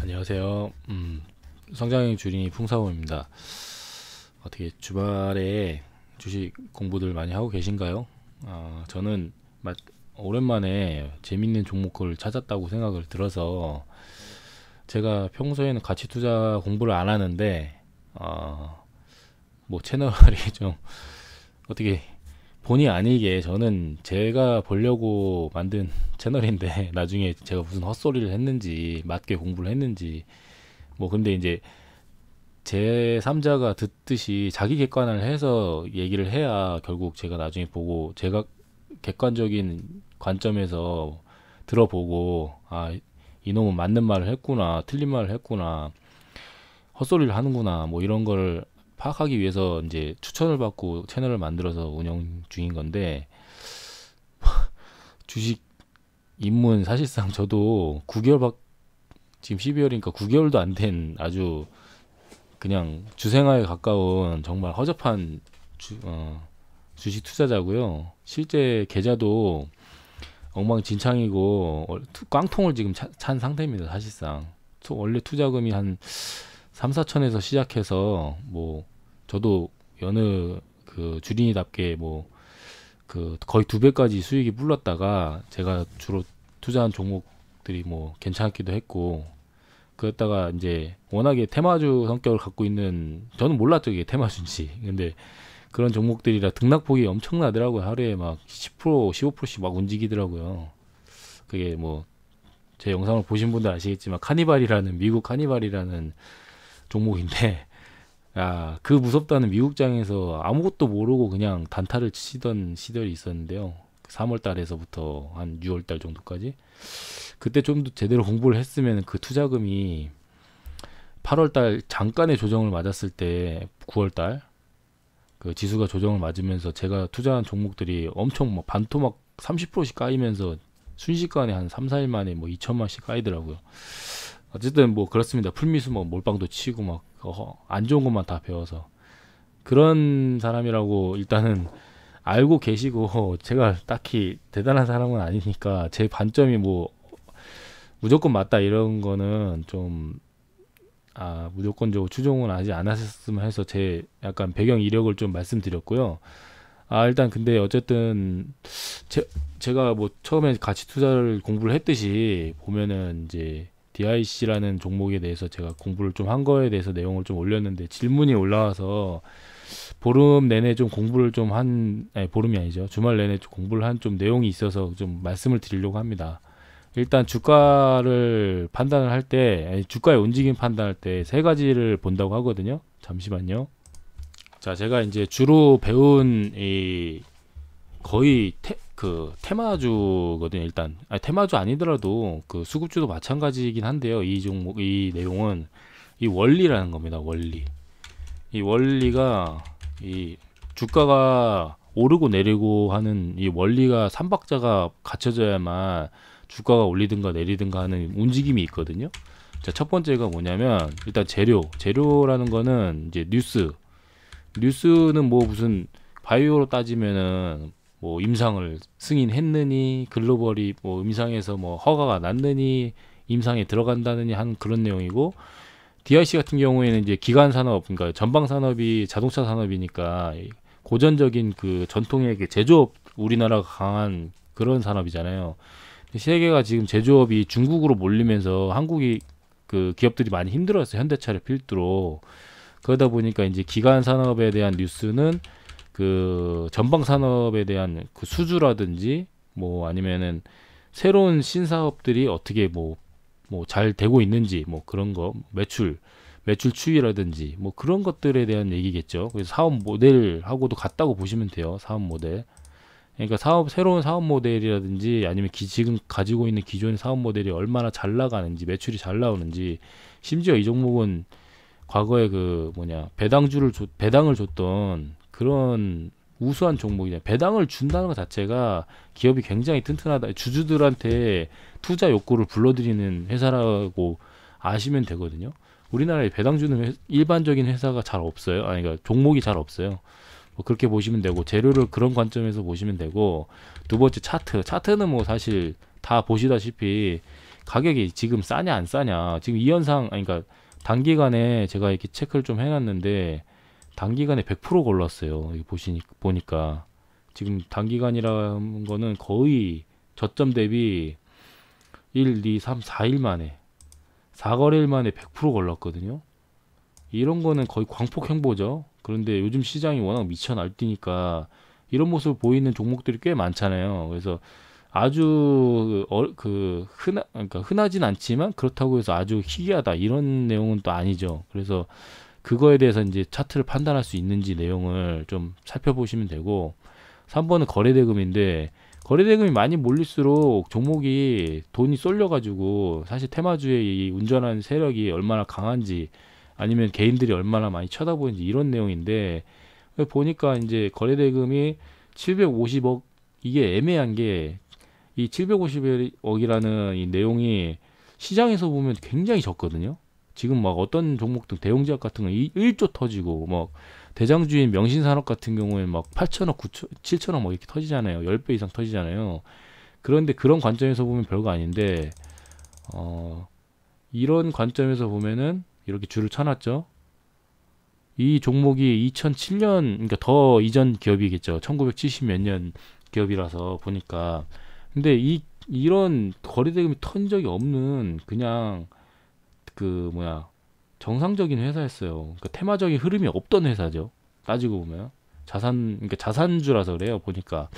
안녕하세요. 성장형 주린이 풍사원입니다. 어떻게 주말에 주식 공부들 많이 하고 계신가요? 저는 오랜만에 재밌는 종목을 찾았다고 생각을 들어서 제가 평소에는 가치 투자 공부를 안 하는데 뭐 채널이 좀 어떻게 본의 아니게 저는 제가 보려고 만든 채널인데 나중에 제가 무슨 헛소리를 했는지 맞게 공부를 했는지 뭐 근데 이제 제 3자가 듣듯이 자기 객관을 해서 얘기를 해야 결국 제가 나중에 보고 제가 객관적인 관점에서 들어보고 이놈은 맞는 말을 했구나 틀린 말을 했구나 헛소리를 하는구나 뭐 이런 걸 파악하기 위해서 이제 추천을 받고 채널을 만들어서 운영 중인 건데 주식 입문 사실상 저도 9개월 지금 12월이니까 9개월도 안 된 아주 그냥 주생아에 가까운 정말 허접한 주식 투자자고요. 실제 계좌도 엉망진창이고 깡통을 지금 찬 상태입니다. 사실상 원래 투자금이 한 3, 4천에서 시작해서 뭐 저도 여느 그 주린이답게 뭐 그 거의 2배까지 수익이 불렀다가 제가 주로 투자한 종목들이 뭐 괜찮기도 했고 그랬다가 이제 워낙에 테마주 성격을 갖고 있는 저는 몰랐죠 이게 테마주인지 근데 그런 종목들이라 등락폭이 엄청나더라고요. 하루에 막 10% 15%씩 막 움직이더라고요. 그게 뭐 제 영상을 보신 분들 아시겠지만 카니발이라는 미국 카니발이라는 종목인데 그 무섭다는 미국장에서 아무것도 모르고 그냥 단타를 치던 시절이 있었는데요. 3월 달에서부터 한 6월 달 정도까지 그때 좀 더 제대로 공부를 했으면 그 투자금이 8월 달 잠깐의 조정을 맞았을 때 9월 달 그 지수가 조정을 맞으면서 제가 투자한 종목들이 엄청 막 반토막 30%씩 까이면서 순식간에 한 3, 4일 만에 뭐 2천만씩 까이더라고요. 어쨌든 뭐 그렇습니다. 풀미수 뭐 몰빵도 치고 막 안 좋은 것만 다 배워서 그런 사람이라고 일단은 알고 계시고 제가 딱히 대단한 사람은 아니니까 제 관점이 뭐 무조건 맞다 이런 거는 좀 무조건적으로 추종은 하지 않았으면 해서 제 약간 배경 이력을 좀 말씀드렸고요. 일단 근데 어쨌든 제가 뭐 처음에 가치 투자를 공부를 했듯이 보면은 이제 DIC라는 종목에 대해서 제가 공부를 좀 한 거에 대해서 내용을 좀 올렸는데 질문이 올라와서 보름 내내 좀 공부를 좀 아니 보름이 아니죠. 주말 내내 좀 공부를 한 좀 내용이 있어서 좀 말씀을 드리려고 합니다. 일단 주가를 판단을 할 때, 주가의 움직임 판단할 때 세 가지를 본다고 하거든요. 잠시만요. 자, 제가 이제 주로 배운 이 거의 테마주거든요. 일단 테마주 아니더라도 그 수급주도 마찬가지이긴 한데요. 이 종목 이 내용은 이 원리라는 겁니다. 원리. 이 원리가 이 주가가 오르고 내리고 하는 이 원리가 삼박자가 갖춰져야만 주가가 올리든가 내리든가 하는 움직임이 있거든요. 자, 첫 번째가 뭐냐면 일단 재료라는 거는 이제 뉴스는 뭐 무슨 바이오로 따지면은 뭐 임상을 승인했느니 글로벌이 뭐 임상에서 뭐 허가가 났느니 임상에 들어간다느니 하는 그런 내용이고 DIC 같은 경우에는 이제 기관 산업 그러니까 전방 산업이 자동차 산업이니까 고전적인 그 전통의 제조업 우리나라가 강한 그런 산업이잖아요. 세계가 지금 제조업이 중국으로 몰리면서 한국이 그 기업들이 많이 힘들었어요. 현대차를 필두로. 그러다 보니까 이제 기관 산업에 대한 뉴스는 그 전방 산업에 대한 그 수주라든지 뭐 아니면은 새로운 신사업들이 어떻게 뭐 잘 되고 있는지 뭐 그런 거 매출 추이라든지 뭐 그런 것들에 대한 얘기겠죠. 그래서 사업 모델하고도 같다고 보시면 돼요. 사업 모델. 그러니까 새로운 사업 모델이라든지 아니면 지금 가지고 있는 기존의 사업 모델이 얼마나 잘 나가는지 매출이 잘 나오는지 심지어 이 종목은 과거에 그 배당을 줬던 그런 우수한 종목이냐. 배당을 준다는 것 자체가 기업이 굉장히 튼튼하다. 주주들한테 투자 욕구를 불러들이는 회사라고 아시면 되거든요. 우리나라에 배당 주는 일반적인 회사가 잘 없어요. 그러니까 종목이 잘 없어요. 뭐 그렇게 보시면 되고 재료를 그런 관점에서 보시면 되고 두 번째 차트는 뭐 사실 다 보시다시피 가격이 지금 싸냐 안 싸냐. 지금 이 현상 아니 그러니까 단기간에 제가 이렇게 체크를 좀 해놨는데 단기간에 100% 올랐어요. 여기 보니까 지금 단기간이라는 거는 거의 저점 대비 1, 2, 3, 4일 만에 4거래일 만에 100% 올랐거든요. 이런 거는 거의 광폭 행보죠. 그런데 요즘 시장이 워낙 미쳐 날뛰니까 이런 모습을 보이는 종목들이 꽤 많잖아요. 그래서 아주 그러니까 흔하진 않지만 그렇다고 해서 아주 희귀하다 이런 내용은 또 아니죠. 그래서 그거에 대해서 이제 차트를 판단할 수 있는지 내용을 좀 살펴보시면 되고 3번은 거래대금인데 거래대금이 많이 몰릴수록 종목이 돈이 쏠려가지고 사실 테마주의 이 운전하는 세력이 얼마나 강한지 아니면 개인들이 얼마나 많이 쳐다보는지 이런 내용인데 보니까 이제 거래대금이 750억 이게 애매한 게 이 750억이라는 이 내용이 시장에서 보면 굉장히 적거든요. 지금 막 어떤 종목들 대웅제약 같은 거 1조 터지고 막 대장주인 명신산업 같은 경우에는 막 8천억, 9천, 7천억 뭐 이렇게 터지잖아요. 10배 이상 터지잖아요. 그런데 그런 관점에서 보면 별거 아닌데 이런 관점에서 보면은 이렇게 줄을 쳐놨죠. 이 종목이 2007년 그러니까 더 이전 기업이겠죠. 1970 몇 년 기업이라서 보니까 근데 이런 거래대금이 턴 적이 없는 그냥 그 뭐야 정상적인 회사였어요. 그러니까 테마적인 흐름이 없던 회사죠. 따지고 보면 그러니까 자산주라서 그래요. 보니까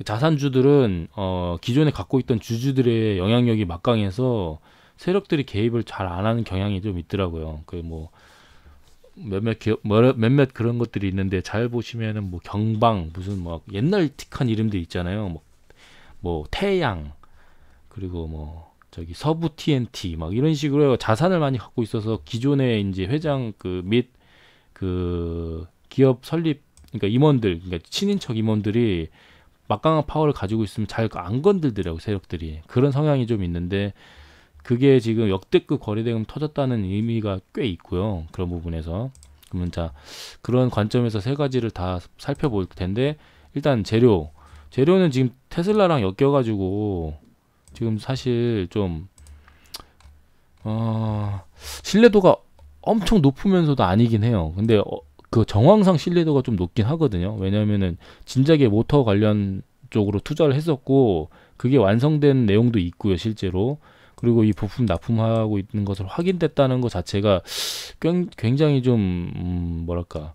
자산주들은 기존에 갖고 있던 주주들의 영향력이 막강해서 세력들이 개입을 잘 안 하는 경향이 좀 있더라고요. 그 뭐 몇몇 기업 몇몇 그런 것들이 있는데 잘 보시면은 뭐 경방 무슨 뭐 옛날 틱한 이름들 있잖아요. 뭐 태양 그리고 뭐 저기 서부 TNT 막 이런 식으로 자산을 많이 갖고 있어서 기존의 이제 회장 및 그 기업 설립 그러니까 임원들 그러니까 친인척 임원들이 막강한 파워를 가지고 있으면 잘 안 건들더라고 세력들이 그런 성향이 좀 있는데 그게 지금 역대급 거래대금 터졌다는 의미가 꽤 있고요. 그런 부분에서 그러면 자 그런 관점에서 세 가지를 다 살펴볼 텐데 일단 재료는 지금 테슬라랑 엮여가지고 지금 사실 좀 신뢰도가 엄청 높으면서도 아니긴 해요. 근데 그 정황상 신뢰도가 좀 높긴 하거든요. 왜냐면은 진작에 모터 관련 쪽으로 투자를 했었고 그게 완성된 내용도 있고요, 실제로. 그리고 이 부품 납품하고 있는 것을 확인됐다는 것 자체가 굉장히 좀 뭐랄까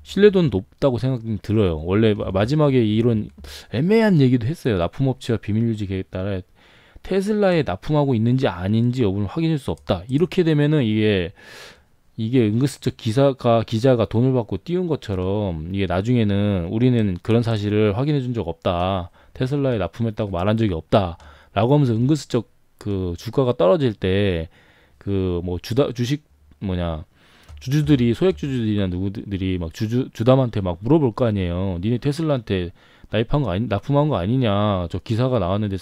신뢰도는 높다고 생각이 들어요. 원래 마지막에 이런 애매한 얘기도 했어요. 납품업체와 비밀유지 계획에 따라 테슬라에 납품하고 있는지 아닌지 여부는 확인할 수 없다. 이렇게 되면은 이게 은근슬쩍 기자가 돈을 받고 띄운 것처럼 이게 나중에는 우리는 그런 사실을 확인해 준 적 없다. 테슬라에 납품했다고 말한 적이 없다. 라고 하면서 은근슬쩍 그 주가가 떨어질 때 그 뭐 주식 주주들이 소액 주주들이나 누구들이 막 주담한테 막 물어볼 거 아니에요. 니네 테슬라한테 납품한 거 아니냐? 저 기사가 나왔는데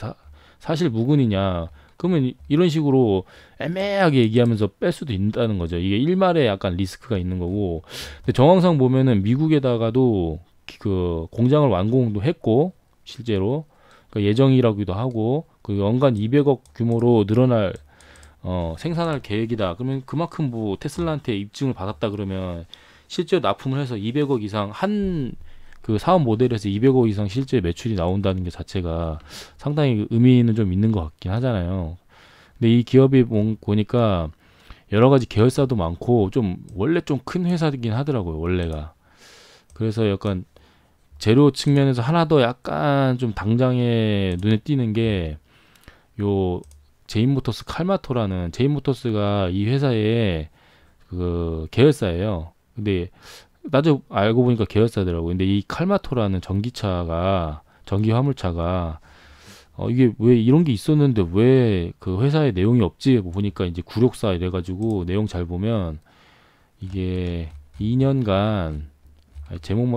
사실 무근이냐? 그러면 이런 식으로 애매하게 얘기하면서 뺄 수도 있다는 거죠. 이게 일말에 약간 리스크가 있는 거고. 근데 정황상 보면은 미국에다가도 그 공장을 완공도 했고 실제로 그러니까 예정이라기도 하고 그 연간 200억 규모로 늘어날 생산할 계획이다. 그러면 그만큼 뭐 테슬라한테 입증을 받았다 그러면 실제 납품을 해서 200억 이상 그 사업 모델에서 200억 이상 실제 매출이 나온다는 게 자체가 상당히 의미는 좀 있는 것 같긴 하잖아요. 근데 이 기업이 보니까 여러 가지 계열사도 많고 좀 원래 좀 큰 회사이긴 하더라고요. 원래가. 그래서 약간 재료 측면에서 하나 더 약간 좀 당장에 눈에 띄는 게 요 제인모터스 칼마토라는 제인모터스가 이 회사의 그 계열사예요. 근데 나중에 알고 보니까 계열사더라고. 근데 이 칼마토라는 전기 화물차가 이게 왜 이런 게 있었는데 왜 그 회사에 내용이 없지? 보니까 이제 구력사 이래가지고 내용 잘 보면 이게 2년간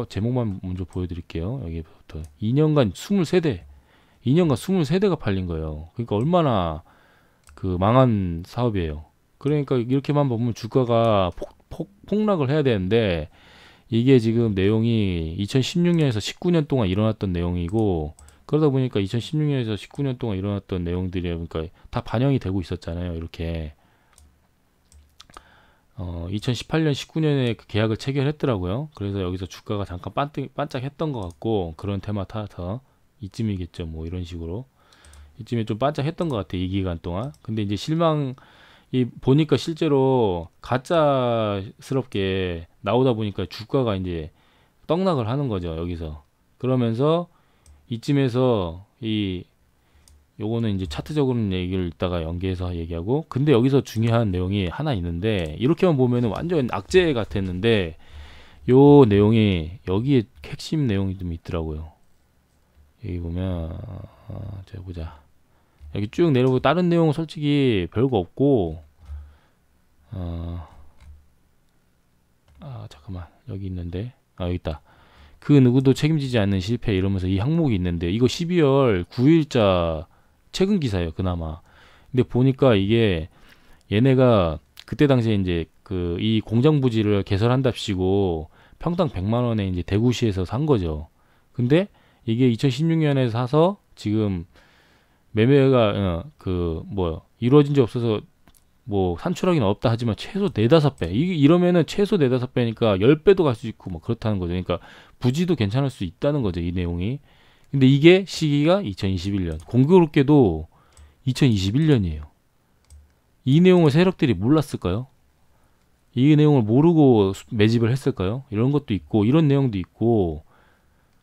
제목만 먼저 보여드릴게요. 여기부터 2년간 23대가 팔린 거예요. 그러니까 얼마나 그 망한 사업이에요. 그러니까 이렇게만 보면 주가가 폭락을 해야 되는데 이게 지금 내용이 2016년에서 19년 동안 일어났던 내용이고 그러다 보니까 2016년에서 19년 동안 일어났던 내용들이 그러니까 다 반영이 되고 있었잖아요. 이렇게 2018년 19년에 그 계약을 체결했더라고요. 그래서 여기서 주가가 잠깐 반짝했던 것 같고 그런 테마 타서 이쯤이겠죠. 뭐 이런 식으로 이쯤에 좀 반짝했던 것 같아 이 기간 동안. 근데 이제 실망 이 보니까 실제로 가짜스럽게 나오다 보니까 주가가 이제 떡락을 하는 거죠 여기서. 그러면서 이쯤에서 이 요거는 이제 차트적으로는 얘기를 이따가 연계해서 얘기하고, 근데 여기서 중요한 내용이 하나 있는데 이렇게만 보면은 완전 악재 같았는데 요 내용이 여기에 핵심 내용이 좀 있더라고요. 여기 보면 제가 보자. 여기 쭉 내려보고 다른 내용은 솔직히 별거 없고 잠깐만 여기 있는데 여기 있다. 그 누구도 책임지지 않는 실패 이러면서 이 항목이 있는데 이거 12월 9일자 최근 기사예요 그나마. 근데 보니까 이게 얘네가 그때 당시에 이제 그 이 공장 부지를 개설한답시고 평당 100만 원에 이제 대구시에서 산 거죠. 근데 이게 2016년에 사서 지금 매매가 이루어진 적 없어서 뭐 산출하기는 없다 하지만 최소 4-5배 이러면은 최소 4-5배니까 10배도 갈 수 있고 뭐 그렇다는 거죠. 그러니까 부지도 괜찮을 수 있다는 거죠 이 내용이. 근데 이게 시기가 2021년, 공교롭게도 2021년이에요. 이 내용을 세력들이 몰랐을까요? 이 내용을 모르고 매집을 했을까요? 이런 것도 있고 이런 내용도 있고.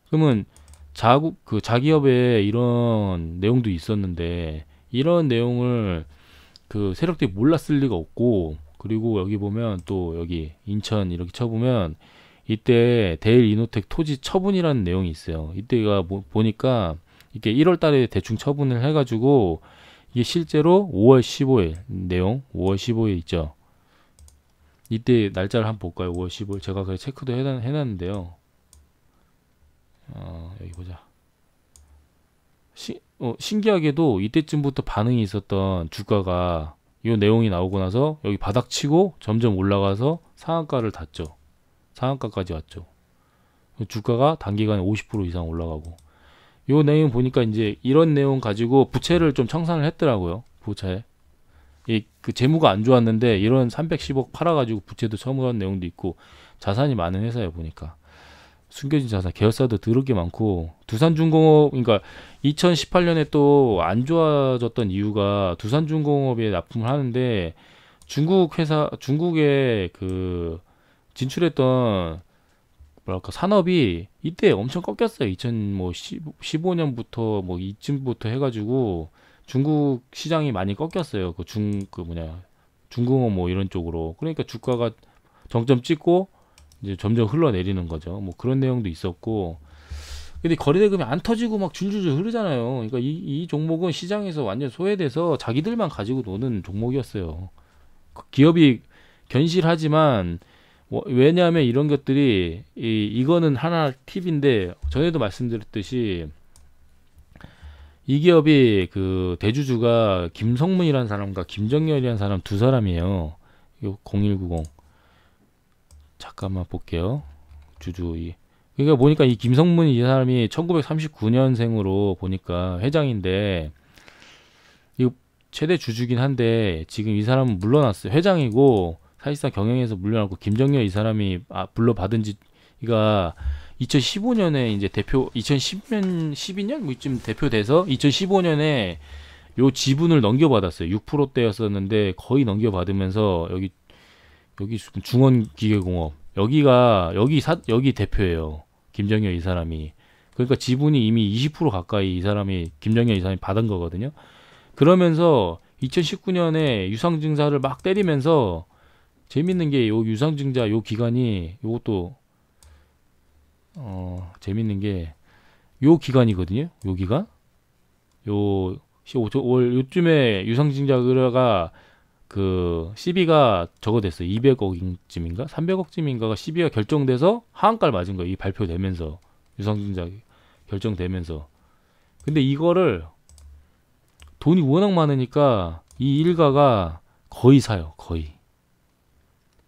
그러면 자기업에 이런 내용도 있었는데 이런 내용을 그 세력들이 몰랐을 리가 없고. 그리고 여기 보면 또 여기 인천 이렇게 쳐보면 이때 대일 이노텍 토지 처분이라는 내용이 있어요. 이때가 보니까 이게 1월 달에 대충 처분을 해가지고 이게 실제로 5월 15일 내용 5월 15일 있죠. 이때 날짜를 한번 볼까요? 5월 15일 제가 그래 체크도 해놨는데요. 여기 보자. 신기하게도 이때쯤부터 반응이 있었던 주가가 이 내용이 나오고 나서 여기 바닥치고 점점 올라가서 상한가를 닫죠. 상한가까지 왔죠. 주가가 단기간에 50% 이상 올라가고. 요 내용 보니까 이제 이런 내용 가지고 부채를 좀 청산을 했더라고요. 부채. 그 재무가 안 좋았는데 이런 310억 팔아가지고 부채도 처분한 내용도 있고 자산이 많은 회사예요 보니까. 숨겨진 자산, 계열사도 더럽게 많고. 두산중공업, 그러니까 2018년에 또 안 좋아졌던 이유가 두산중공업에 납품을 하는데 중국에 그 진출했던 뭐랄까 산업이 이때 엄청 꺾였어요. 2015년부터 뭐 이쯤부터 해가지고 중국 시장이 많이 꺾였어요. 중공업 뭐 이런 쪽으로. 그러니까 주가가 정점 찍고 이제 점점 흘러내리는 거죠. 뭐 그런 내용도 있었고. 근데 거래대금이 안 터지고 막 줄줄줄 흐르잖아요. 그러니까 이 종목은 시장에서 완전 소외돼서 자기들만 가지고 노는 종목이었어요. 기업이 견실하지만 왜냐하면 이런 것들이 이거는 하나 팁인데 전에도 말씀드렸듯이 이 기업이 그 대주주가 김성문이라는 사람과 김정열이라는 사람 두 사람이에요. 0190 잠깐만 볼게요. 그러니까 보니까 이 김성문이 이 사람이 1939년생으로 보니까 회장인데 이거 최대 주주긴 한데 지금 이 사람은 물러났어요. 회장이고 사실상 경영에서 물러났고 김정열 이 사람이 물러받은 지가 2015년에 이제 2010년 12년 뭐 이쯤 대표돼서 2015년에 요 지분을 넘겨받았어요. 6%대였었는데 거의 넘겨받으면서 여기 중원기계공업 여기 대표예요. 김정열 이 사람이. 그러니까 지분이 이미 20% 가까이 이 사람이 김정열 이 사람이 받은 거거든요. 그러면서 2019년에 유상증자를 막 때리면서 재밌는 게 요 유상증자 요 기간이 요것도 재밌는 게 요 기간이거든요. 요 기간 올 요쯤에 유상증자가 그 CB가 저거 됐어요. 200억쯤인가 300억쯤인가가 CB가 결정돼서 하한가를 맞은 거예요. 이 발표되면서 유상증자 결정되면서. 근데 이거를 돈이 워낙 많으니까 이 일가가 거의 사요. 거의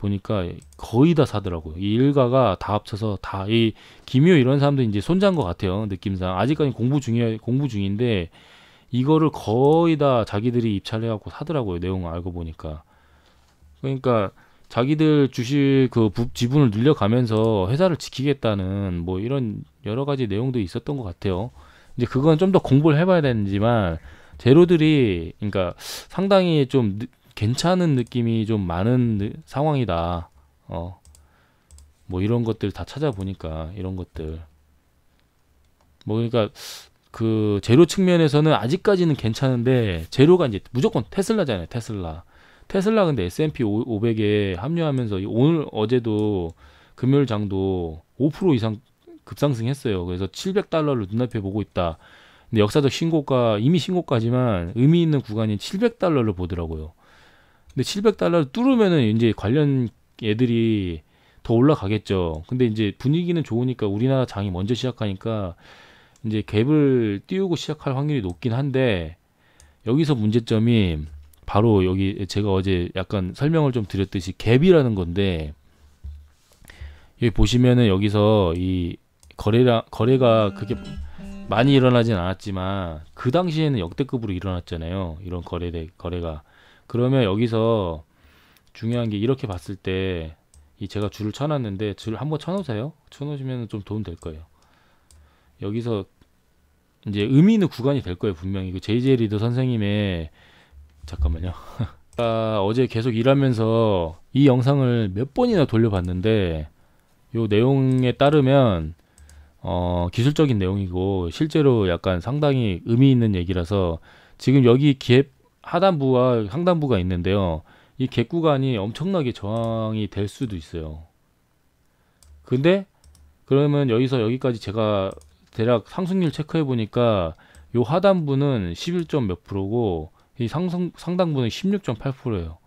보니까 거의 다 사더라고요. 이 일가가 다 합쳐서 다 이 김효 이런 사람들 이제 손자인 것 같아요. 느낌상 아직까지 공부 중인데 이거를 거의 다 자기들이 입찰해갖고 사더라고요. 내용 알고 보니까. 그러니까 자기들 주식 그 지분을 늘려가면서 회사를 지키겠다는 뭐 이런 여러 가지 내용도 있었던 것 같아요. 이제 그건 좀 더 공부를 해봐야 되는지만 재료들이 그러니까 상당히 좀 괜찮은 느낌이 좀 많은 상황이다. 뭐 이런 것들 다 찾아보니까 이런 것들 뭐 그러니까 그 재료 측면에서는 아직까지는 괜찮은데 재료가 이제 무조건 테슬라잖아요. 테슬라 근데 S&P 500에 합류하면서 오늘 어제도 금요일 장도 5% 이상 급상승했어요. 그래서 700달러를 눈앞에 보고 있다. 근데 역사적 신고가 이미 신고가지만 의미 있는 구간인 700달러를 보더라고요. 근데 700달러를 뚫으면은 이제 관련 애들이 더 올라가겠죠. 근데 이제 분위기는 좋으니까 우리나라 장이 먼저 시작하니까 이제 갭을 띄우고 시작할 확률이 높긴 한데 여기서 문제점이 바로 여기 제가 어제 약간 설명을 좀 드렸듯이 갭이라는 건데 여기 보시면은 여기서 이 거래가 그렇게 많이 일어나진 않았지만 그 당시에는 역대급으로 일어났잖아요. 이런 거래가 그러면 여기서 중요한 게 이렇게 봤을 때 이 제가 줄을 쳐놨는데 줄 한번 쳐놓으세요. 쳐놓으시면 좀 도움 될 거예요. 여기서 이제 의미 있는 구간이 될 거예요. 분명히 그 JJ 리더 선생님의 잠깐만요. 어제 계속 일하면서 이 영상을 몇 번이나 돌려봤는데 요 내용에 따르면 기술적인 내용이고 실제로 약간 상당히 의미 있는 얘기라서 지금 여기 갭 하단부와 상단부가 있는데요. 이 갭 구간이 엄청나게 저항이 될 수도 있어요. 근데 그러면 여기서 여기까지 제가 대략 상승률 체크해 보니까 요 하단부는 11점 몇 프로고 이 상단부는 16.8%예요.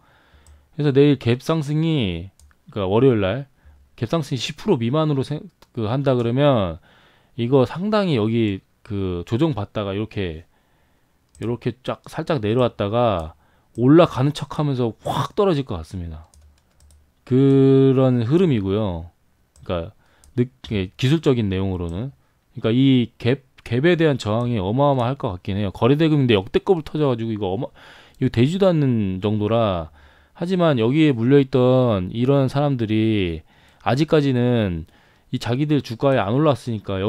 그래서 내일 갭 상승이 그러니까 월요일 날 갭 상승이 10% 미만으로 한다 그러면 이거 상당히 여기 그 조정 받다가 이렇게 쫙 살짝 내려왔다가 올라가는 척하면서 확 떨어질 것 같습니다. 그런 흐름이고요. 그러니까 기술적인 내용으로는 그러니까 이 갭에 대한 저항이 어마어마할 것 같긴 해요. 거래대금인데 역대급을 터져가지고 이거 되지도 않는 정도라. 하지만 여기에 물려있던 이런 사람들이 아직까지는 이 자기들 주가에 안 올랐으니까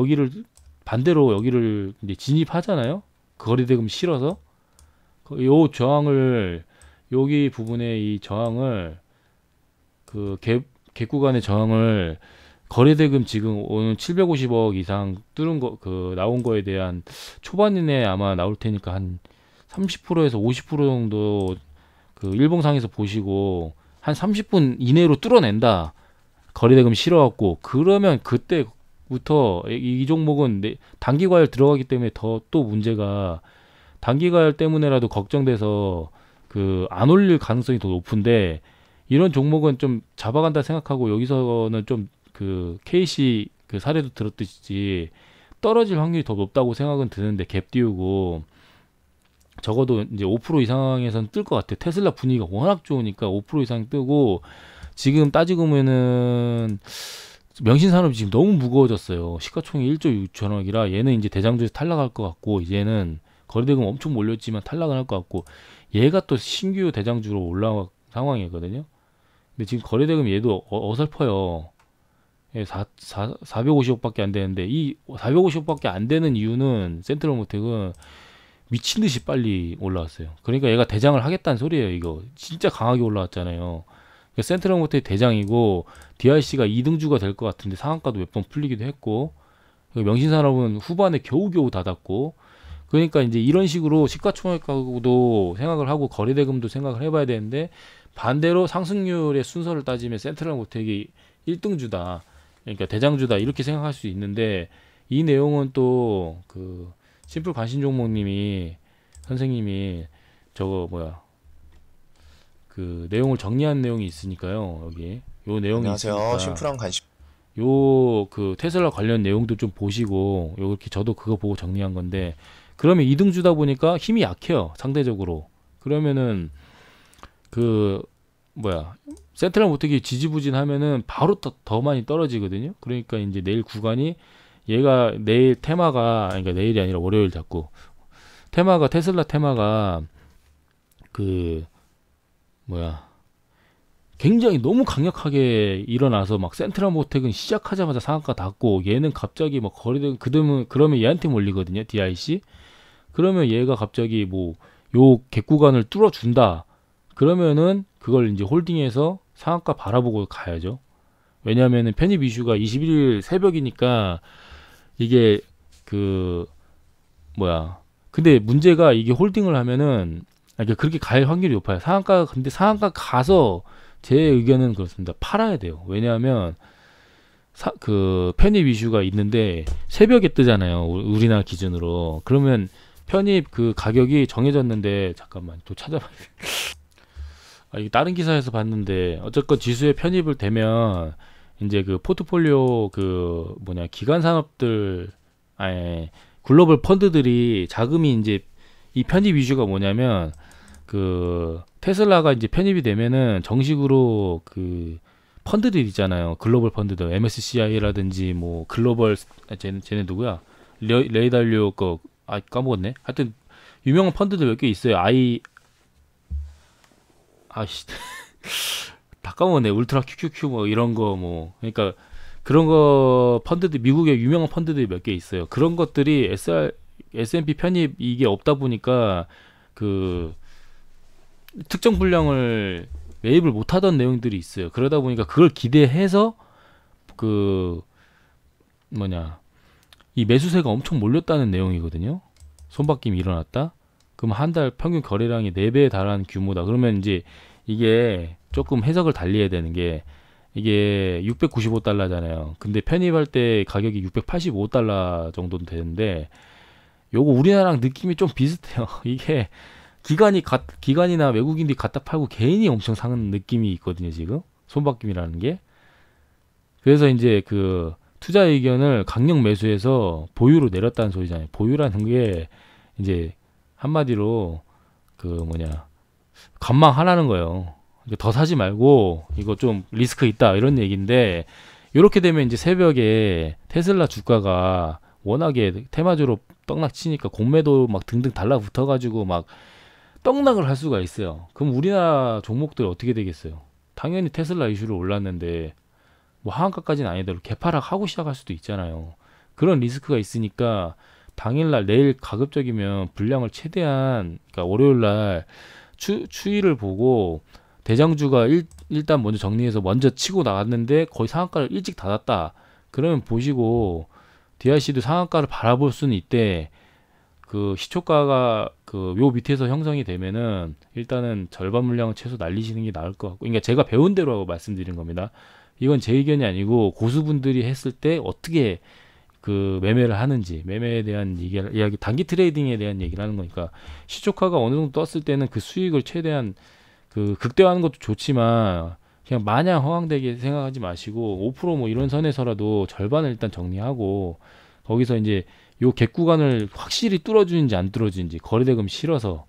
반대로 여기를 이제 진입하잖아요. 거래대금 실어서 요 저항을 여기 부분에 이 저항을 그 갭 구간의 저항을 거래대금 지금 오늘 750억 이상 뚫은 나온 거에 대한 초반이내 아마 나올 테니까 한 30%에서 50% 정도 그 일봉상에서 보시고 한 30분 이내로 뚫어낸다. 거래대금 실어갖고 그러면 그때부터 이 종목은 단기 과열 들어가기 때문에 또 문제가 단기 과열 때문에라도 걱정돼서 안 올릴 가능성이 더 높은데 이런 종목은 좀 잡아간다 생각하고 여기서는 좀 KC 사례도 들었듯이 떨어질 확률이 더 높다고 생각은 드는데 갭 띄우고 적어도 이제 5% 이상에서는 뜰 것 같아요. 테슬라 분위기가 워낙 좋으니까 5% 이상 뜨고 지금 따지고 보면은 명신산업이 지금 너무 무거워졌어요. 시가총액 1조 6천억이라 얘는 이제 대장주에서 탈락할 것 같고 이제는 거래대금 엄청 몰렸지만 탈락은 할 것 같고 얘가 또 신규 대장주로 올라온 상황이거든요. 근데 지금 거래대금 얘도 어설퍼요. 450억밖에 안 되는데 이 450억밖에 안 되는 이유는 센트럴모텍은 미친 듯이 빨리 올라왔어요. 그러니까 얘가 대장을 하겠다는 소리예요. 이거 진짜 강하게 올라왔잖아요. 센트럴모텍 대장이고 DRC가 2등주가 될 것 같은데 상한가도 몇 번 풀리기도 했고 명신산업은 후반에 겨우겨우 닫았고 그러니까 이제 이런 식으로 시가총액하고도 생각을 하고 거래대금도 생각을 해봐야 되는데 반대로 상승률의 순서를 따지면 센트럴모텍이 1등주다. 그러니까 대장주다 이렇게 생각할 수 있는데 이 내용은 또 심플 관심 종목님이 선생님이 저거 내용을 정리한 내용이 있으니까요. 여기 요 내용이 안녕하세요. 있으니까 심플한 관심. 요 테슬라 관련 내용도 좀 보시고 이렇게 저도 그거 보고 정리한 건데 그러면 2등주다 보니까 힘이 약해요. 상대적으로. 그러면은 뭐야 센트럴 모텍이 지지부진하면은 바로 더 많이 떨어지거든요. 그러니까 이제 내일 구간이 얘가 내일 테마가 그러니까 내일이 아니라 월요일 잡고 테마가 테슬라 테마가 그 뭐야 굉장히 너무 강력하게 일어나서 막 센트럴 모텍은 시작하자마자 상한가 닿고 얘는 갑자기 막 거래된 그러면 얘한테 몰리거든요. DIC 그러면 얘가 갑자기 뭐 요 갭구간을 뚫어준다. 그러면은 그걸 이제 홀딩해서 상한가 바라보고 가야죠. 왜냐하면은 편입 이슈가 21일 새벽이니까 이게 그 뭐야. 근데 문제가 이게 홀딩을 하면은 그렇게 갈 확률이 높아요. 근데 상한가 가서 제 의견은 그렇습니다. 팔아야 돼요. 왜냐하면 그 편입 이슈가 있는데 새벽에 뜨잖아요. 우리나라 기준으로. 그러면 편입 그 가격이 정해졌는데 잠깐만 또 찾아봐야 돼. 이게 다른 기사에서 봤는데 어쨌건 지수에 편입을 되면 이제 그 포트폴리오 그 뭐냐 기관 산업들 아니 글로벌 펀드들이 자금이 이제 이 편입 이슈가 뭐냐면 그 테슬라가 이제 편입이 되면은 정식으로 그 펀드들 있잖아요. 글로벌 펀드들 MSCI라든지 뭐 글로벌 쟤네 누구야? 레이달리오 거 까먹었네. 하여튼 유명한 펀드들 몇 개 있어요. 아씨 다 까먹었네. 울트라 QQQ 뭐 이런 거 뭐 그러니까 그런 거 펀드들 미국의 유명한 펀드들이 몇 개 있어요. 그런 것들이 S&P 편입 이게 없다 보니까 그 특정 분량을 매입을 못하던 내용들이 있어요. 그러다 보니까 그걸 기대해서 그 뭐냐 이 매수세가 엄청 몰렸다는 내용이거든요. 손바뀜이 일어났다. 그럼 한 달 평균 거래량이 4배에 달하는 규모다. 그러면 이제 이게 조금 해석을 달리해야 되는 게 이게 695달러잖아요. 근데 편입할 때 가격이 685달러 정도 되는데 요거 우리나라랑 느낌이 좀 비슷해요. 이게 기관이나 외국인들이 갖다 팔고 개인이 엄청 사는 느낌이 있거든요, 지금. 손바뀜이라는 게. 그래서 이제 그 투자 의견을 강력 매수해서 보유로 내렸다는 소리잖아요. 보유라는 게 이제 한마디로 그 뭐냐 관망하라는 거예요. 더 사지 말고 이거 좀 리스크 있다 이런 얘기인데 이렇게 되면 이제 새벽에 테슬라 주가가 워낙에 테마주로 떡락 치니까 공매도 막 등등 달라붙어가지고 막 떡락을 할 수가 있어요. 그럼 우리나라 종목들 어떻게 되겠어요? 당연히 테슬라 이슈로 올랐는데 뭐 하한가까지는 아니더라도 개파락 하고 시작할 수도 있잖아요. 그런 리스크가 있으니까 당일날 내일 가급적이면 분량을 최대한 그러니까 월요일날 추이를 보고 대장주가 일단 먼저 정리해서 먼저 치고 나갔는데 거의 상한가를 일찍 닫았다. 그러면 보시고 DIC도 상한가를 바라볼 수는 있대. 그 시초가가 그 요 밑에서 형성이 되면은 일단은 절반 물량은 최소 날리시는 게 나을 것 같고, 그러니까 제가 배운 대로 말씀드린 겁니다. 이건 제 의견이 아니고 고수분들이 했을 때 어떻게 그 매매를 하는지 매매에 대한 이야기 단기 트레이딩에 대한 얘기를 하는 거니까 시초가가 어느 정도 떴을 때는 그 수익을 최대한 그 극대화하는 것도 좋지만 그냥 마냥 허황되게 생각하지 마시고 5%뭐 이런 선에서라도 절반을 일단 정리하고 거기서 이제 요 갭 구간을 확실히 뚫어주는지 안 뚫어주는지 거래대금 실어서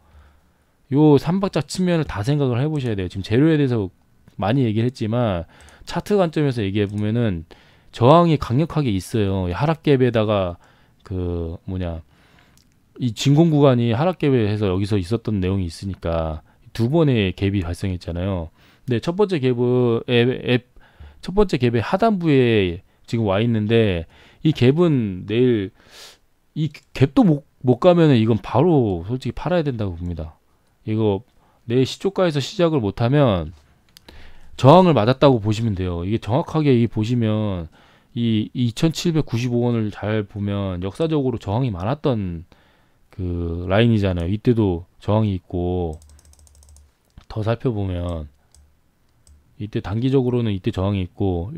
요 3박자 측면을 다 생각을 해보셔야 돼요. 지금 재료에 대해서 많이 얘기를 했지만 차트 관점에서 얘기해 보면은 저항이 강력하게 있어요. 하락갭에다가 그 뭐냐 이 진공 구간이 하락갭에 해서 여기서 있었던 내용이 있으니까 두 번의 갭이 발생했잖아요. 근데 첫 번째 갭의 하단부에 지금 와 있는데 이 갭은 내일 이 갭도 못 가면은 이건 바로 솔직히 팔아야 된다고 봅니다. 이거 내일 시초가에서 시작을 못하면 저항을 맞았다고 보시면 돼요. 이게 정확하게 보시면 이 2795원을 잘 보면 역사적으로 저항이 많았던 그 라인이잖아요. 이때도 저항이 있고 더 살펴보면 이때 단기적으로는 이때 저항이 있고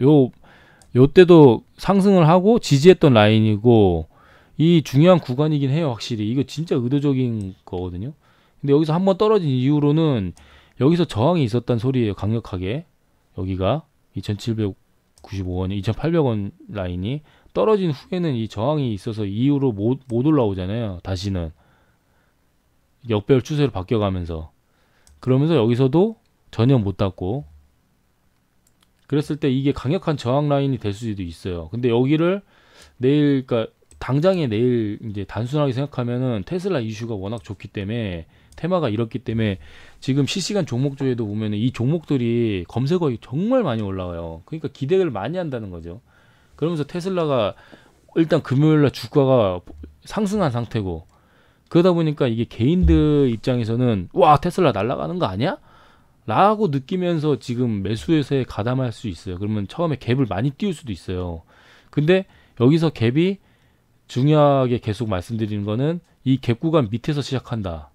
요때도 상승을 하고 지지했던 라인이고 이 중요한 구간이긴 해요. 확실히 이거 진짜 의도적인 거거든요. 근데 여기서 한번 떨어진 이후로는 여기서 저항이 있었단 소리예요. 강력하게 여기가 2795원 2800원 라인이 떨어진 후에는 이 저항이 있어서 이후로 못 올라오잖아요. 다시는 역배열 추세로 바뀌어가면서 그러면서 여기서도 전혀 못 닿고, 그랬을 때 이게 강력한 저항 라인이 될 수도 있어요. 근데 여기를 내일, 그러니까 당장에 내일 이제 단순하게 생각하면은 테슬라 이슈가 워낙 좋기 때문에, 테마가 이렇기 때문에 지금 실시간 종목조회도 보면은 이 종목들이 검색어에 정말 많이 올라와요. 그러니까 기대를 많이 한다는 거죠. 그러면서 테슬라가 일단 금요일날 주가가 상승한 상태고, 그러다 보니까 이게 개인들 입장에서는 와, 테슬라 날아가는 거 아니야? 라고 느끼면서 지금 매수에서에 가담할 수 있어요. 그러면 처음에 갭을 많이 띄울 수도 있어요. 근데 여기서 갭이 중요하게 계속 말씀드리는 거는, 이 갭 구간 밑에서 시작한다,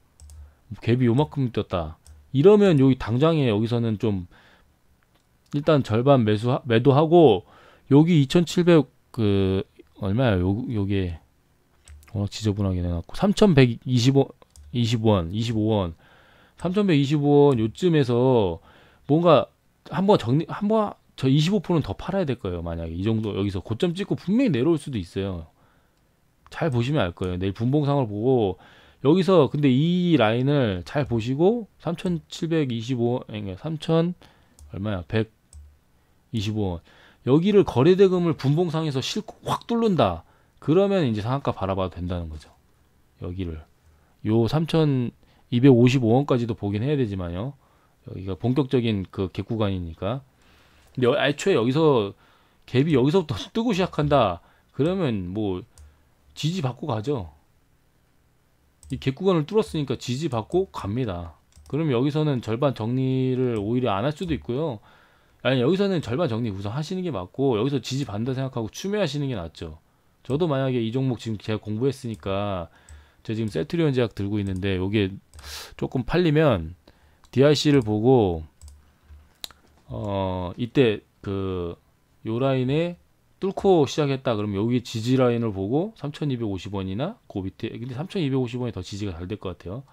갭이 요만큼 떴다, 이러면 여기 당장에 여기서는 좀 일단 절반 매도하고, 여기 2700 그 얼마야, 요게 워낙 지저분하게 내놨고 3125원 3125원 요쯤에서 뭔가 한번 저 25%는 더 팔아야 될 거예요. 만약에 이 정도 여기서 고점 찍고 분명히 내려올 수도 있어요. 잘 보시면 알 거예요. 내일 분봉상을 보고 여기서, 근데 이 라인을 잘 보시고 3725, 아니 3000 얼마야, 125원 여기를 거래대금을 분봉상에서 실고 확 뚫는다, 그러면 이제 상한가 바라봐도 된다는 거죠. 여기를 요 3255원까지도 보긴 해야 되지만요, 여기가 본격적인 그 갭 구간이니까. 근데 애초에 여기서 갭이 여기서부터 뜨고 시작한다, 그러면 뭐 지지 받고 가죠. 이 갭 구간을 뚫었으니까 지지 받고 갑니다. 그럼 여기서는 절반 정리를 오히려 안 할 수도 있고요. 아니, 여기서는 절반 정리 우선 하시는 게 맞고, 여기서 지지 받는다 생각하고 추매하시는 게 낫죠. 저도 만약에 이 종목 지금 제가 공부했으니까, 제가 지금 셀트리온 제약 들고 있는데 요게 조금 팔리면 DRC를 보고 이때 그 요 라인에 뚫고 시작했다 그러면 여기 지지 라인을 보고 3250원이나 그 밑에, 근데 3250원이 더 지지가 잘 될 것 같아요.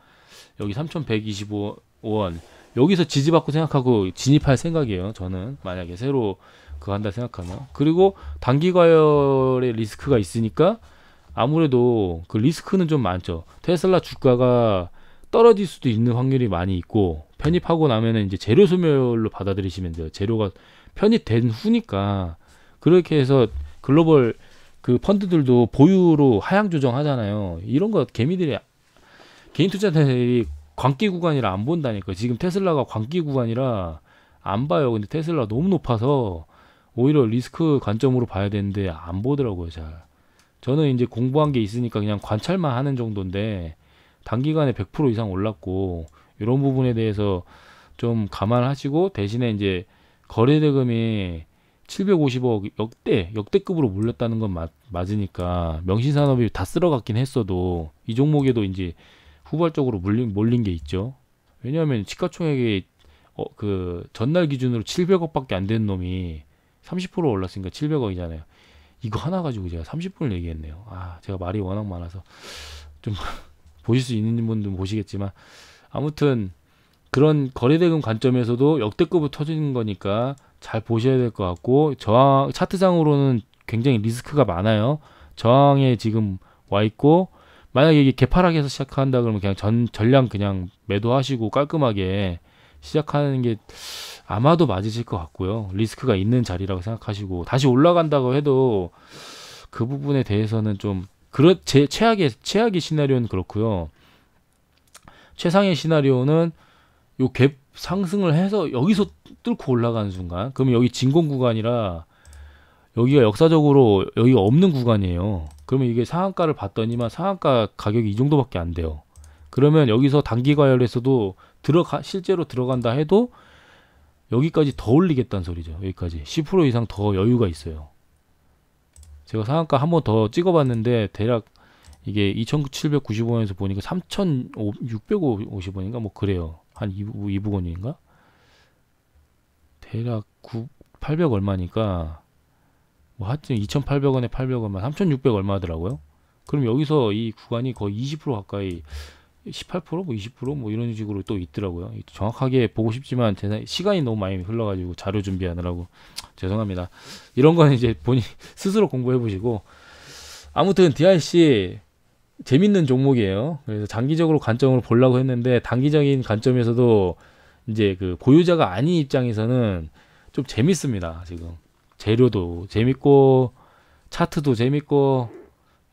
여기 3125원 여기서 지지받고 생각하고 진입할 생각이에요. 저는 만약에 새로 그거 한다 생각하면. 그리고 단기 과열의 리스크가 있으니까 아무래도 그 리스크는 좀 많죠. 테슬라 주가가 떨어질 수도 있는 확률이 많이 있고, 편입하고 나면은 이제 재료 소멸로 받아들이시면 돼요. 재료가 편입된 후니까. 그렇게 해서 글로벌 그 펀드들도 보유로 하향 조정하잖아요. 이런 거 개미들이, 개인 투자자들이 광기 구간이라 안 본다니까. 지금 테슬라가 광기 구간이라 안 봐요. 근데 테슬라 너무 높아서 오히려 리스크 관점으로 봐야 되는데 안 보더라고요, 잘. 저는 이제 공부한 게 있으니까 그냥 관찰만 하는 정도인데, 단기간에 100% 이상 올랐고, 이런 부분에 대해서 좀 감안하시고, 대신에 이제 거래대금이 750억 역대급으로 몰렸다는 건 맞으니까, 명신산업이 다 쓸어갔긴 했어도 이 종목에도 이제 후발적으로 몰린 게 있죠. 왜냐하면 시가총액이 그 전날 기준으로 700억밖에 안 되는 놈이 30% 올랐으니까 700억이잖아요. 이거 하나 가지고 제가 30분을 얘기했네요. 제가 말이 워낙 많아서 좀 보실 수 있는 분들은 보시겠지만, 아무튼 그런 거래대금 관점에서도 역대급으로 터지는 거니까 잘 보셔야 될 것 같고, 저항 차트상으로는 굉장히 리스크가 많아요. 저항에 지금 와 있고, 만약에 이게 개파락에서 시작한다 그러면 그냥 전량 그냥 매도하시고 깔끔하게 시작하는 게 아마도 맞으실 것 같고요. 리스크가 있는 자리라고 생각하시고, 다시 올라간다고 해도 그 부분에 대해서는 좀 제 최악의 시나리오는 그렇고요. 최상의 시나리오는 요 갭 상승을 해서 여기서 뚫고 올라가는 순간, 그러면 여기 진공 구간이라 여기가 역사적으로 여기가 없는 구간이에요. 그러면 이게 상한가를 봤더니만 상한가 가격이 이 정도밖에 안 돼요. 그러면 여기서 단기 과열에서도 실제로 들어간다 해도 여기까지 더 올리겠다는 소리죠. 여기까지 10% 이상 더 여유가 있어요. 제가 상한가 한 번 더 찍어봤는데 대략 이게 2,795원에서 보니까 3,650원인가 뭐 그래요. 한 2부건인가? 대략 800 얼마니까 뭐 하여튼 2,800원에 800원만 3,600 얼마더라고요. 그럼 여기서 이 구간이 거의 20% 가까이, 18%, 뭐 20%, 뭐 이런 식으로 또 있더라고요. 정확하게 보고 싶지만 제 시간이 너무 많이 흘러가지고 자료 준비하느라고 죄송합니다. 이런 거는 이제 본인 스스로 공부해 보시고, 아무튼 DRC 재밌는 종목이에요. 그래서 장기적으로 관점으로 보려고 했는데, 단기적인 관점에서도 이제 그 보유자가 아닌 입장에서는 좀 재밌습니다. 지금 재료도 재밌고 차트도 재밌고,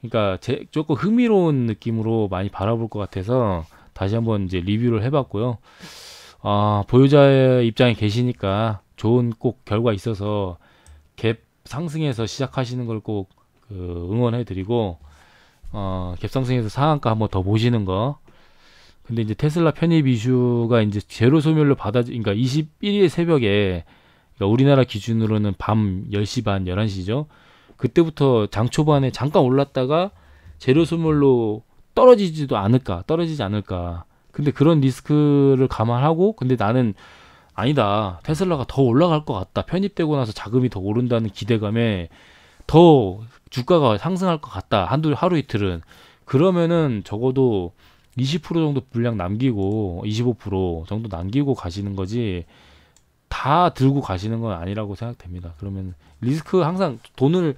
그러니까 조금 흥미로운 느낌으로 많이 바라볼 것 같아서 다시 한번 이제 리뷰를 해봤고요. 아, 보유자의 입장에 계시니까 좋은 꼭 결과 있어서 갭 상승해서 시작하시는 걸 꼭 응원해드리고, 갭 상승해서 상한가 한번 더 보시는 거. 근데 이제 테슬라 편입 이슈가 이제 제로 소멸로 그러니까 21일 새벽에, 그러니까 우리나라 기준으로는 밤 10시 반, 11시죠. 그때부터 장 초반에 잠깐 올랐다가 재료 소멸로 떨어지지 않을까. 근데 그런 리스크를 감안하고, 근데 나는 아니다, 테슬라가 더 올라갈 것 같다, 편입되고 나서 자금이 더 오른다는 기대감에 더 주가가 상승할 것 같다, 하루 이틀은. 그러면은 적어도 20% 정도 분량 남기고 25% 정도 남기고 가시는 거지, 다 들고 가시는 건 아니라고 생각됩니다. 그러면 리스크, 항상 돈을,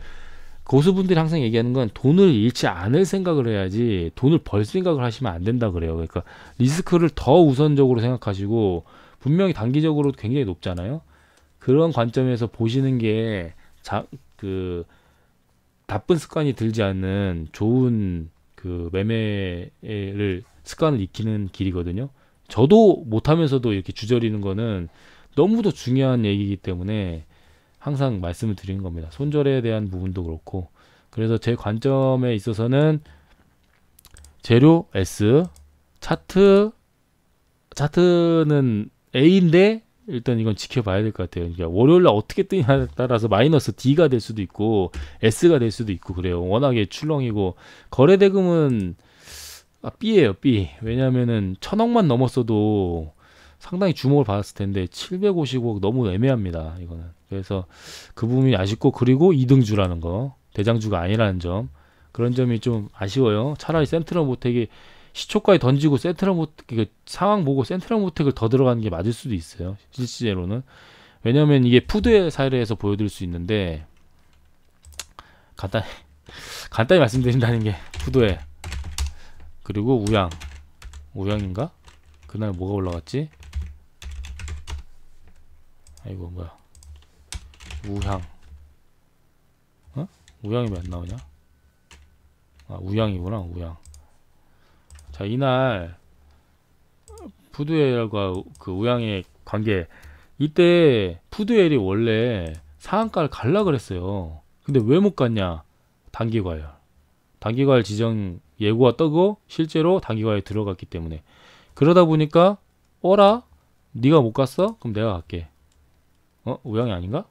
고수분들이 항상 얘기하는 건 돈을 잃지 않을 생각을 해야지 돈을 벌 생각을 하시면 안 된다 그래요. 그러니까 리스크를 더 우선적으로 생각하시고, 분명히 단기적으로 굉장히 높잖아요. 그런 관점에서 보시는 게 그 나쁜 습관이 들지 않는 좋은 그 매매를 습관을 익히는 길이거든요. 저도 못하면서도 이렇게 주저리는 거는 너무도 중요한 얘기이기 때문에 항상 말씀을 드리는 겁니다. 손절에 대한 부분도 그렇고. 그래서 제 관점에 있어서는 재료 S, 차트는 A인데 일단 이건 지켜봐야 될 것 같아요. 그러니까 월요일날 어떻게 뜨냐에 따라서 마이너스 D가 될 수도 있고 S가 될 수도 있고 그래요. 워낙에 출렁이고, 거래대금은 B예요, B. 왜냐면은 1000억만 넘었어도 상당히 주목을 받았을 텐데 750억 너무 애매합니다, 이거는. 그래서 그 부분이 아쉽고, 그리고 2등주라는 거, 대장주가 아니라는 점, 그런 점이 좀 아쉬워요. 차라리 센트럴 모텍이 시초가에 던지고 센트럴 모텍, 상황 보고 센트럴 모텍을 더 들어가는 게 맞을 수도 있어요, 실제로는. 왜냐면 이게 푸드의 사례에서 보여드릴 수 있는데, 간단히 말씀드린다는 게 푸드의, 그리고 우양인가? 그날 뭐가 올라갔지? 아이고, 뭐야, 우향, 우양이 왜 안 나오냐? 아, 우양이구나, 우양. 자, 이날 푸드웰과 그 우양의 관계, 이때 푸드웰이 원래 상한가를 갈라 그랬어요. 근데 왜 못 갔냐? 단기과열 지정 예고가 뜨고 실제로 단기과열에 들어갔기 때문에. 그러다 보니까, 어라? 네가 못 갔어? 그럼 내가 갈게. 우양이 아닌가?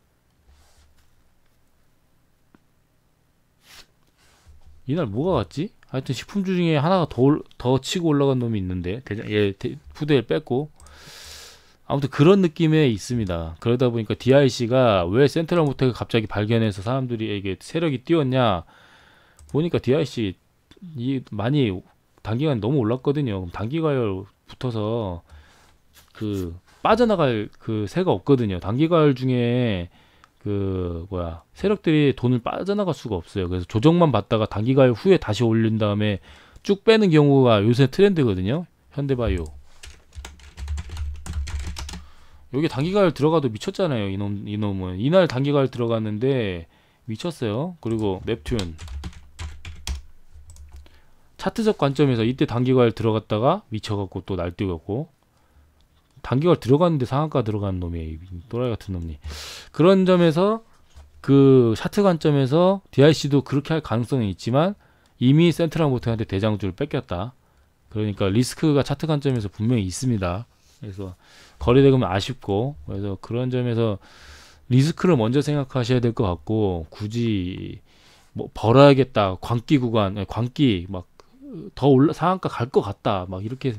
이날 뭐가 갔지? 하여튼 식품주 중에 하나가 더 치고 올라간 놈이 있는데, 푸드엘 뺐고. 아무튼 그런 느낌에 있습니다. 그러다 보니까 DIC가 왜 센트럴 모텍을 갑자기 발견해서 사람들이 세력이 뛰었냐, 보니까 DIC 많이 단기간 너무 올랐거든요. 그럼 단기가열 붙어서 빠져나갈 새가 없거든요. 단기가열 중에 세력들이 돈을 빠져나갈 수가 없어요. 그래서 조정만 받다가 단기가열 후에 다시 올린 다음에 쭉 빼는 경우가 요새 트렌드거든요. 현대바이오, 여기 단기가열 들어가도 미쳤잖아요. 이놈은 이날 단기가열 들어갔는데 미쳤어요. 그리고 넵튠, 차트적 관점에서 이때 단기가열 들어갔다가 미쳐갖고 또 날뛰었고, 단기가열 들어갔는데 상한가 들어간 놈이에요, 또라이 같은 놈이. 그런 점에서 차트 관점에서 DIC도 그렇게 할 가능성은 있지만 이미 센트럴 모텍한테 대장주를 뺏겼다. 그러니까 리스크가 차트 관점에서 분명히 있습니다. 그래서 거래대금은 아쉽고, 그래서 그런 점에서 리스크를 먼저 생각하셔야 될 것 같고, 굳이 뭐 벌어야겠다, 광기 구간, 광기 막 더 상한가 갈 것 같다, 막 이렇게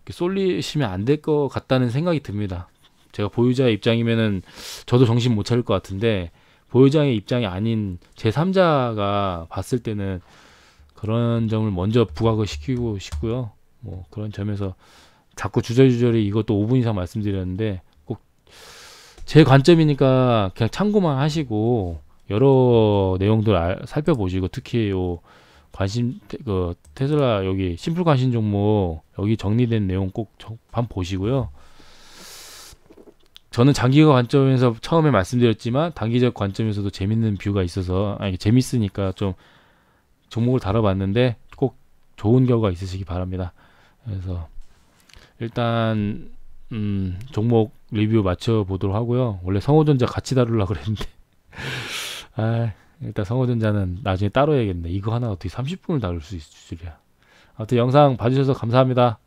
쏠리시면 안 될 것 같다는 생각이 듭니다. 제가 보유자의 입장이면은 저도 정신 못 차릴 것 같은데, 보유자의 입장이 아닌 제3자가 봤을 때는 그런 점을 먼저 부각을 시키고 싶고요. 뭐 그런 점에서 자꾸 주저주저리 이것도 5분 이상 말씀드렸는데, 꼭 제 관점이니까 그냥 참고만 하시고 여러 내용들 살펴보시고, 특히 테슬라 여기 심플 관심 종목 여기 정리된 내용 꼭 한번 보시고요. 저는 장기적 관점에서 처음에 말씀드렸지만 단기적 관점에서도 재밌는 뷰가 있어서 아니 재밌으니까 좀 종목을 다뤄봤는데 꼭 좋은 결과 있으시기 바랍니다. 그래서 일단 종목 리뷰 마쳐 보도록 하고요. 원래 성호전자 같이 다루려고 그랬는데 일단 성호전자는 나중에 따로 해야겠네. 이거 하나 어떻게 30분을 다룰 수 있을 줄이야. 아무튼 영상 봐주셔서 감사합니다.